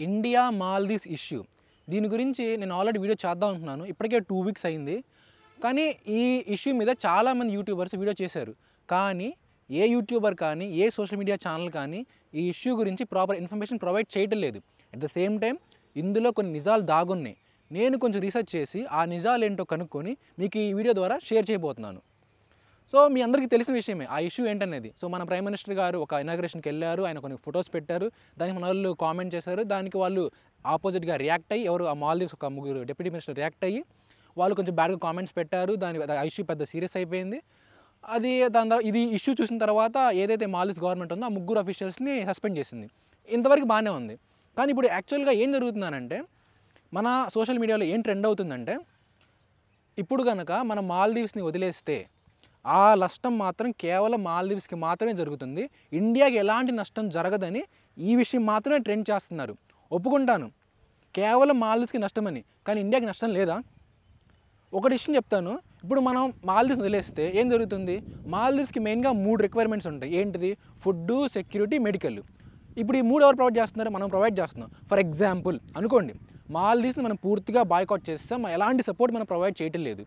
India Maldives issue దీని గురించి నేను ఆల్రెడీ వీడియో చేద్దాం అనుకున్నాను. ఇప్పటికే 2 వీక్స్ అయింది. కానీ ఈ ఇష్యూ మీద చాలామంది యూట్యూబర్స్ వీడియో చేశారు. కానీ ఏ యూట్యూబర్ కానీ ఏ సోషల్ మీడియా ఛానల్ కానీ ఈ ఇష్యూ గురించి ప్రాపర్ ఇన్ఫర్మేషన్ ప్రొవైడ్ చేయటం లేదు. అట్ ద సేమ్ టైం ఇందులో కొన్ని నిజాలు దాగున్నాయి. నేను కొంచెం రీసెర్చ్ చేసి ఆ నిజాలు ఏంటో కనుక్కొని మీకు ఈ వీడియో ద్వారా షేర్ చేయబోతున్నాను. సో మీ అందరికీ తెలిసిన విషయమే ఆ ఇష్యూ ఏంటనేది. సో మన ప్రైమ్ మినిస్టర్ గారు ఒక ఇనాగ్రేషన్కి వెళ్ళారు, ఆయన కొన్ని ఫొటోస్ పెట్టారు, దానికి మన వాళ్ళు కామెంట్ చేశారు. దానికి వాళ్ళు ఆపోజిట్గా రియాక్ట్ అయ్యి ఎవరు ఆ మాల్దీవ్స్ ఒక ముగ్గురు డిప్యూటీ మినిస్టర్ రియాక్ట్ అయ్యి వాళ్ళు కొంచెం బ్యాడ్గా కామెంట్స్ పెట్టారు. ఆ ఇష్యూ పెద్ద సీరియస్ అయిపోయింది. దాని తర్వాత ఇది ఇష్యూ చూసిన తర్వాత ఏదైతే మాల్దీవ్స్ గవర్నమెంట్ ఉందో ఆ ముగ్గురు అఫీషియల్స్ని సస్పెండ్ చేసింది. ఇంతవరకు బాగానే ఉంది. కానీ ఇప్పుడు యాక్చువల్గా ఏం జరుగుతుందనంటే మన సోషల్ మీడియాలో ఏం ట్రెండ్ అవుతుందంటే ఇప్పుడు కనుక మన మాల్దీవ్స్ని వదిలేస్తే ఆ నష్టం మాత్రం కేవలం మాల్దీవ్స్కి మాత్రమే జరుగుతుంది, ఇండియాకి ఎలాంటి నష్టం జరగదని ఈ విషయం మాత్రమే ట్రెండ్ చేస్తున్నారు. ఒప్పుకుంటాను కేవలం మాల్దీవ్స్కి నష్టమని, కానీ ఇండియాకి నష్టం లేదా? ఒకటి విషయం చెప్తాను. ఇప్పుడు మనం మాల్దీవ్స్ వదిలేస్తే ఏం జరుగుతుంది? మాల్దీవ్స్కి మెయిన్గా 3 రిక్వైర్మెంట్స్ ఉంటాయి. ఏంటిది? Food, security, medical. ఇప్పుడు ఈ 3 ఎవరు ప్రొవైడ్ చేస్తున్నారు? మనం ప్రొవైడ్ చేస్తున్నాం. ఫర్ ఎగ్జాంపుల్ అనుకోండి, మాల్దీవ్స్ని మనం పూర్తిగా బాయ్కాట్ చేస్తాం, ఎలాంటి సపోర్ట్ మనం ప్రొవైడ్ చేయటం లేదు.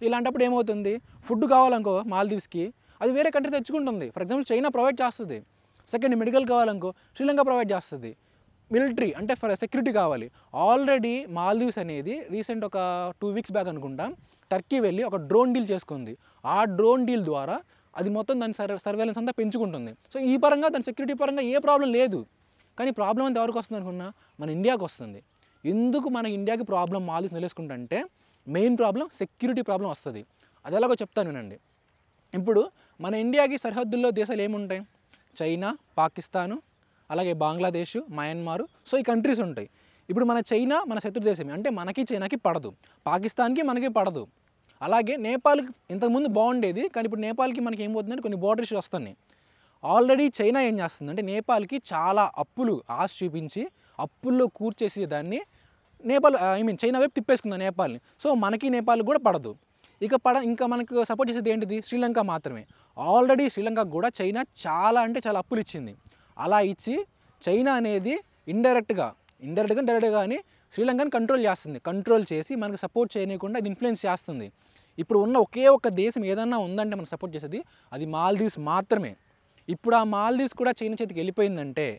ఇలాంటప్పుడు ఏమవుతుంది? ఫుడ్ కావాలనుకో మాల్దీవ్స్కి అది వేరే కంట్రీ తెచ్చుకుంటుంది. ఫర్ ఎగ్జాంపుల్ చైనా ప్రొవైడ్ చేస్తుంది. సెకండ్ మెడికల్ కావాలనుకో శ్రీలంక ప్రొవైడ్ చేస్తుంది. మిలిటరీ అంటే ఫర్ సెక్యూరిటీ కావాలి. ఆల్రెడీ మాల్దీవ్స్ అనేది రీసెంట్ ఒక 2 వీక్స్ బ్యాక్ అనుకుంటా టర్కీ వెళ్ళి ఒక డ్రోన్ డీల్ చేసుకుంది. ఆ డ్రోన్ డీల్ ద్వారా అది మొత్తం దాని సర్వేలెన్స్ అంతా పెంచుకుంటుంది. సో ఈ పరంగా దాని సెక్యూరిటీ పరంగా ఏ ప్రాబ్లం లేదు. కానీ ప్రాబ్లం అంతా ఎవరికి వస్తుంది అనుకున్నా? మన ఇండియాకి వస్తుంది. ఎందుకు మన ఇండియాకి ప్రాబ్లం మాల్దీవ్స్ నిలుసుకుంటే మెయిన్ ప్రాబ్లం సెక్యూరిటీ ప్రాబ్లం వస్తుంది. అది ఎలాగో చెప్తాను వినండి. ఇప్పుడు మన ఇండియాకి సరిహద్దుల్లో దేశాలు ఏముంటాయి? చైనా, పాకిస్తాను, అలాగే బంగ్లాదేశ్, మయన్మారు. సో ఈ కంట్రీస్ ఉంటాయి. ఇప్పుడు మన చైనా మన శత్రు దేశమే, అంటే మనకి చైనాకి పడదు, పాకిస్తాన్కి మనకి పడదు. అలాగే నేపాల్కి ఇంతకుముందు బాగుండేది, కానీ ఇప్పుడు నేపాల్కి మనకి ఏమవుతుందంటే కొన్ని బోర్డర్ ఇష్యూస్ వస్తున్నాయి. ఆల్రెడీ చైనా ఏం చేస్తుందంటే నేపాల్కి చాలా అప్పులు ఆశ చూపించి అప్పుల్లో కూర్చేసి దాన్ని నేపాల్ చైనా వైపు తిప్పేసుకుంది నేపాల్ని. సో మనకి నేపాల్కి కూడా పడదు. ఇంకా మనకు సపోర్ట్ చేసేది ఏంటిది? శ్రీలంక మాత్రమే. ఆల్రెడీ శ్రీలంకకు కూడా చైనా చాలా అంటే చాలా అప్పులు ఇచ్చింది. అలా ఇచ్చి చైనా అనేది ఇండైరెక్ట్గా కానీ శ్రీలంకని కంట్రోల్ చేస్తుంది. కంట్రోల్ చేసి మనకు సపోర్ట్ చేయకుండా ఇది ఇన్ఫ్లుయెన్స్ చేస్తుంది. ఇప్పుడు ఉన్న ఒకే ఒక్క దేశం ఏదన్నా ఉందంటే మనకు సపోర్ట్ చేసేది అది మాల్దీవ్స్ మాత్రమే. ఇప్పుడు ఆ మాల్దీవ్స్ కూడా చైనా చేతికి వెళ్ళిపోయిందంటే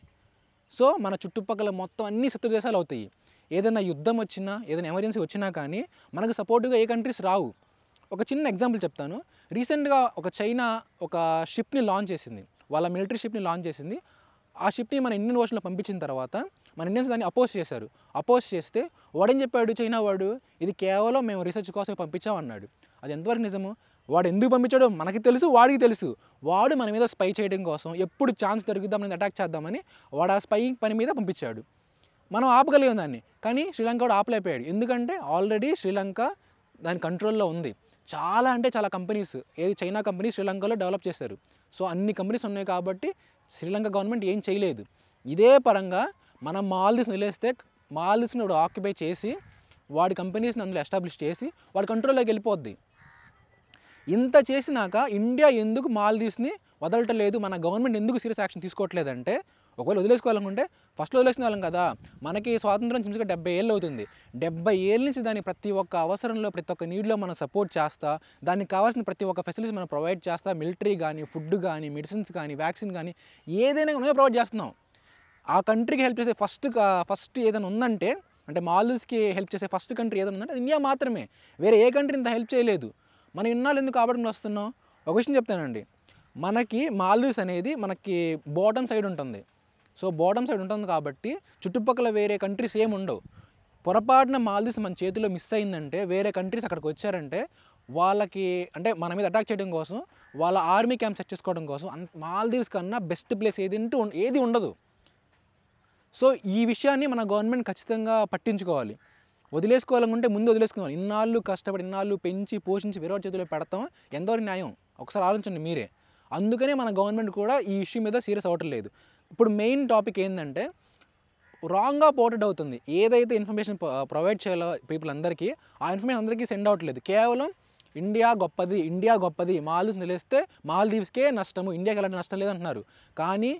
సో మన చుట్టుపక్కల మొత్తం అన్ని శత్రు దేశాలు అవుతాయి. ఏదైనా యుద్ధం వచ్చినా, ఏదైనా ఎమర్జెన్సీ వచ్చినా కానీ మనకు సపోర్టుగా ఏ కంట్రీస్ రావు. ఒక చిన్న ఎగ్జాంపుల్ చెప్తాను. రీసెంట్గా ఒక చైనా ఒక షిప్ని లాంచ్ చేసింది, వాళ్ళ మిలిటరీ షిప్ని లాంచ్ చేసింది. ఆ షిప్ని మన ఇండియన్ ఓషన్లో పంపించిన తర్వాత మన ఇండియన్స్ దాన్ని అపోజ్ చేశారు. అపోజ్ చేస్తే వాడేం చెప్పాడు? చైనా వాడు ఇది కేవలం మేము రీసెర్చ్ కోసం పంపించాం అన్నాడు. అది ఎంతవరకు నిజము? వాడు ఎందుకు పంపించాడో మనకి తెలుసు, వాడికి తెలుసు. వాడు మన మీద స్పై చేయడం కోసం ఎప్పుడు ఛాన్స్ దొరుకుతాం అనేది అటాక్ చేద్దామని వాడు ఆ స్పై పని మీద పంపించాడు. మనం ఆపగలిగాం దాన్ని, కానీ శ్రీలంక వాడు ఆపలేకపోయాడు. ఎందుకంటే ఆల్రెడీ శ్రీలంక దాని కంట్రోల్లో ఉంది. చాలా అంటే చాలా కంపెనీస్ చైనా కంపెనీస్ శ్రీలంకలో డెవలప్ చేశారు. సో అన్ని కంపెనీస్ ఉన్నాయి కాబట్టి శ్రీలంక గవర్నమెంట్ ఏం చేయలేదు. ఇదే పరంగా మనం మాల్దీవ్స్ని వదిలేస్తే మాల్దీవ్స్ని వాడు ఆక్యుపై చేసి వాడి కంపెనీస్ని అందులో ఎస్టాబ్లిష్ చేసి వాడి కంట్రోల్లోకి వెళ్ళిపోద్ది. ఇంత చేసినాక ఇండియా ఎందుకు మాల్దీవ్స్ని వదలటలేదు, మన గవర్నమెంట్ ఎందుకు సీరియస్ యాక్షన్ తీసుకోవట్లేదంటే ఒకవేళ వదిలేసుకోవాలనుకుంటే ఫస్ట్లో వదిలేసిన వాళ్ళం కదా. మనకి స్వాతంత్రం చిన్నగా 70 ఏళ్ళు అవుతుంది. 70 ఏళ్ళ నుంచి దాన్ని ప్రతి ఒక్క అవసరంలో ప్రతి ఒక్క నీడ్లో మనం సపోర్ట్ చేస్తా, దానికి కావాల్సిన ప్రతి ఒక్క ఫెసిలిటీస్ మనం ప్రొవైడ్ చేస్తా. మిలిటరీ కానీ, ఫుడ్ కానీ, మెడిసిన్స్ కానీ, వ్యాక్సిన్ కానీ ఏదైనా మనమే ప్రొవైడ్ చేస్తున్నాం. ఆ కంట్రీకి హెల్ప్ చేసే ఫస్ట్ ఏదైనా ఉందంటే అంటే మాల్దీవ్స్కి హెల్ప్ చేసే ఫస్ట్ కంట్రీ ఏదైనా ఉందంటే అది ఇండియా మాత్రమే. వేరే ఏ కంట్రీ ఇంత హెల్ప్ చేయలేదు. మనం ఇన్నాళ్ళు ఎందుకు కాబట్టి వస్తున్నాం? ఒక విషయం చెప్తానండి. మనకి మాల్దీవ్స్ అనేది మనకి బాటమ్ సైడ్ ఉంటుంది. సో బాటమ్ సైడ్ ఉంటుంది కాబట్టి చుట్టుపక్కల వేరే కంట్రీస్ ఏమి ఉండవు. పొరపాటున మాల్దీవ్స్ మన చేతిలో మిస్ అయిందంటే వేరే కంట్రీస్ అక్కడికి వచ్చారంటే వాళ్ళకి అంటే మన మీద అటాక్ చేయడం కోసం వాళ్ళ ఆర్మీ క్యాంప్ సెట్ చేసుకోవడం కోసం మాల్దీవ్స్ కన్నా బెస్ట్ ప్లేస్ ఏది ఉండదు. సో ఈ విషయాన్ని మన గవర్నమెంట్ ఖచ్చితంగా పట్టించుకోవాలి. వదిలేసుకోవాలనుకుంటే ముందు వదిలేసుకోవాలి. ఇన్నాళ్ళు కష్టపడి ఇన్నాళ్ళు పెంచి పోషించి వేరే చేతిలో పెడతాం ఎంతవరకు న్యాయం? ఒకసారి ఆలోచించండి మీరే. అందుకనే మన గవర్నమెంట్ కూడా ఈ ఇష్యూ మీద సీరియస్ అవ్వటం లేదు. ఇప్పుడు మెయిన్ టాపిక్ ఏంటంటే రాంగ్గా పోర్ట్రేట్ అవుతుంది. ఏదైతే ఇన్ఫర్మేషన్ ప్రొవైడ్ చేయాలో పీపుల్ అందరికీ ఆ ఇన్ఫర్మేషన్ అందరికీ సెండ్ అవ్వట్లేదు. కేవలం ఇండియా గొప్పది, మాల్దీవ్స్ నిలిస్తే మాల్దీవ్స్కే నష్టము, ఇండియాకి ఎలాంటి నష్టం లేదంటున్నారు. కానీ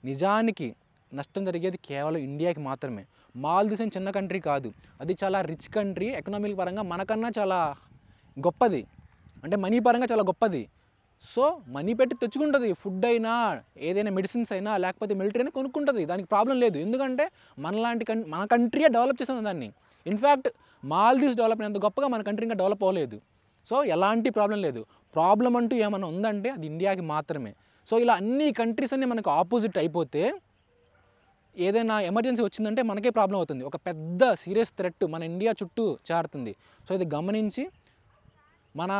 నిజానికి నష్టం జరిగేది కేవలం ఇండియాకి మాత్రమే. మాల్దీవ్స్ అని చిన్న కంట్రీ కాదు, అది చాలా రిచ్ కంట్రీ, ఎకనామిక్ పరంగా మనకన్నా చాలా గొప్పది, అంటే మనీ పరంగా చాలా గొప్పది. సో మనీ పెట్టి తెచ్చుకుంటుంది, ఫుడ్ అయినా ఏదైనా మెడిసిన్స్ అయినా లేకపోతే మిలిటరీ అయినా కొనుక్కుంటుంది, దానికి ప్రాబ్లం లేదు. ఎందుకంటే మన కంట్రీయే డెవలప్ చేస్తుంది దాన్ని. ఇన్ఫ్యాక్ట్ మాల్దీవ్స్ డెవలప్ అయినంత గొప్పగా మన కంట్రీ ఇంకా డెవలప్ అవ్వలేదు. సో ఎలాంటి ప్రాబ్లం లేదు. ప్రాబ్లం అంటూ ఏమైనా ఉందంటే అది ఇండియాకి మాత్రమే. సో ఇలా అన్ని కంట్రీస్ అన్నీ మనకు ఆపోజిట్ అయిపోతే ఏదైనా ఎమర్జెన్సీ వచ్చిందంటే మనకే ప్రాబ్లం అవుతుంది, ఒక పెద్ద సీరియస్ థ్రెట్ మన ఇండియా చుట్టూ చేరుతుంది. సో ఇది గమనించి మన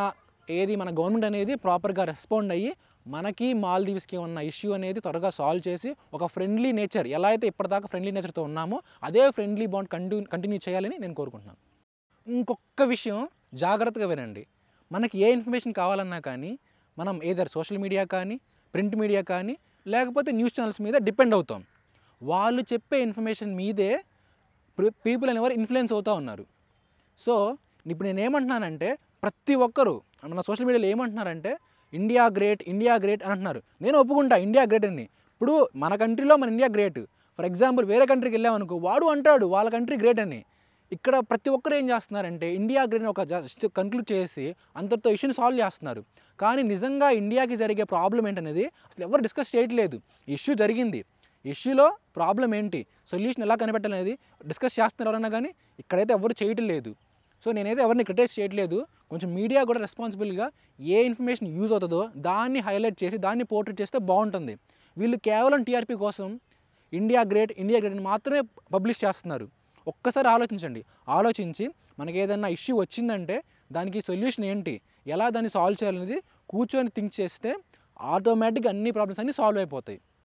గవర్నమెంట్ అనేది ప్రాపర్గా రెస్పాండ్ అయ్యి మనకి మాల్దీవ్స్కి ఉన్న ఇష్యూ అనేది త్వరగా సాల్వ్ చేసి ఒక ఫ్రెండ్లీ నేచర్, ఎలా అయితే ఇప్పటిదాకా ఫ్రెండ్లీ నేచర్తో ఉన్నామో అదే ఫ్రెండ్లీ బాండ్ కంటిన్యూ చేయాలని నేను కోరుకుంటున్నాను. ఇంకొక విషయం జాగ్రత్తగా వినండి. మనకి ఏ ఇన్ఫర్మేషన్ కావాలన్నా కానీ మనం ఏదర్ సోషల్ మీడియా కానీ, ప్రింట్ మీడియా కానీ, లేకపోతే న్యూస్ ఛానల్స్ మీద డిపెండ్ అవుతాం. వాళ్ళు చెప్పే ఇన్ఫర్మేషన్ మీదే పీపుల్ అనేవారు ఇన్ఫ్లుయెన్స్ అవుతూ ఉన్నారు. సో ఇప్పుడు నేను ఏమంటున్నానంటే, ప్రతి ఒక్కరు మన సోషల్ మీడియాలో ఏమంటున్నారంటే ఇండియా గ్రేట్ అని అంటున్నారు. నేను ఒప్పుకుంటా ఇండియా గ్రేట్ అని. ఇప్పుడు మన కంట్రీలో మన ఇండియా గ్రేట్. ఫర్ ఎగ్జాంపుల్ వేరే కంట్రీకి వెళ్ళామనుకో, వాడు అంటాడు వాళ్ళ కంట్రీ గ్రేట్ అని. ఇక్కడ ప్రతి ఒక్కరు ఏం చేస్తున్నారంటే ఇండియా గ్రేట్ అని ఒక జస్ట్ కన్క్లూడ్ చేసి అంతటితో ఇష్యూని సాల్వ్ చేస్తున్నారు. కానీ నిజంగా ఇండియాకి జరిగే ప్రాబ్లం ఏంటనేది అసలు ఎవరు డిస్కస్ చేయట్లేదు. ఇష్యూ జరిగింది, ఇష్యూలో ప్రాబ్లం ఏంటి, సొల్యూషన్ ఎలా కనిపెట్టాలనేది డిస్కస్ చేస్తున్నారు ఎవరన్నా, కానీ ఇక్కడైతే ఎవరు చేయటం లేదు. సో నేనైతే ఎవరిని క్రిటిసైజ్ చేయట్లేదు. కొంచెం మీడియా కూడా రెస్పాన్సిబుల్గా ఏ ఇన్ఫర్మేషన్ యూజ్ అవుతుందో దాన్ని హైలైట్ చేసి దాన్ని పోర్ట్రేట్ చేస్తే బాగుంటుంది. వీళ్ళు కేవలం టీఆర్పీ కోసం ఇండియా గ్రేట్ అని మాత్రమే పబ్లిష్ చేస్తున్నారు. ఒక్కసారి ఆలోచించి మనకి ఏదైనా ఇష్యూ వచ్చిందంటే దానికి సొల్యూషన్ ఏంటి, ఎలా దాన్ని సాల్వ్ చేయాలనేది కూర్చొని థింక్ చేస్తే ఆటోమేటిక్గా అన్ని ప్రాబ్లమ్స్ అన్నీ సాల్వ్ అయిపోతాయి.